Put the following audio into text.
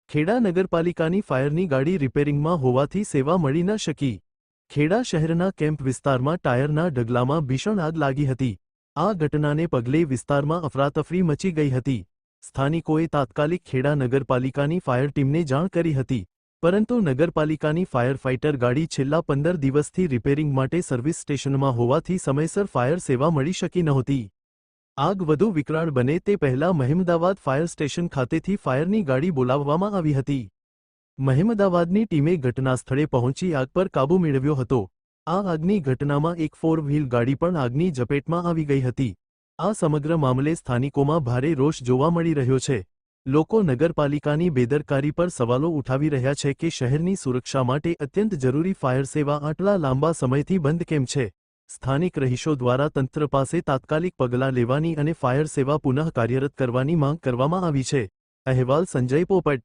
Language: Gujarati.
ખેડા નગરપાલિકાની ફાયરની ગાડી રિપેરિંગમાં હોવાથી સેવા મળી ન શકી। ખેડા શહેરના કેમ્પ વિસ્તારમાં ટાયરના ઢગલામાં ભીષણ આગ લાગી હતી। આ ઘટનાને પગલે વિસ્તારમાં અફરાતફરી મચી ગઈ હતી। સ્થાનિકોએ તાત્કાલિક ખેડા નગરપાલિકાની ફાયર ટીમને જાણ કરી હતી, પરંતુ નગરપાલિકાની ફાયર ફાઇટર ગાડી છેલ્લા 15 દિવસથી રિપેરિંગ માટે સર્વિસ સ્ટેશનમાં હોવાથી સમયસર ફાયર સેવા મળી શકી નહોતી। આગ વધુ વિકરાળ બને તે પહેલા મહેમદાવાદ ફાયર સ્ટેશન ખાતેથી ફાયરની ગાડી બોલાવવામાં આવી હતી। મહેમદાવાદની ટીમે ઘટનાસ્થળે પહોંચી આગ પર કાબૂ મેળવ્યો હતો। આ આગની ઘટનામાં એક 4 વ્હીલ ગાડી પણ આગની ઝપેટમાં આવી ગઈ હતી। આ સમગ્ર મામલે સ્થાનિકોમાં ભારે રોષ જોવા મળી રહ્યો છે। લોકો નગરપાલિકાની બેદરકારી પર સવાલો ઉઠાવી રહ્યા છે કે શહેરની સુરક્ષા માટે અત્યંત જરૂરી ફાયર સેવા આટલા લાંબા સમયથી બંધ કેમ છે। સ્થાનિક રહીશો દ્વારા તંત્ર પાસે તાત્કાલિક પગલાં લેવાની અને ફાયર સેવા પુનઃ કાર્યરત કરવાની માંગ કરવામાં આવી છે। અહેવાલ સંજય પોપટ।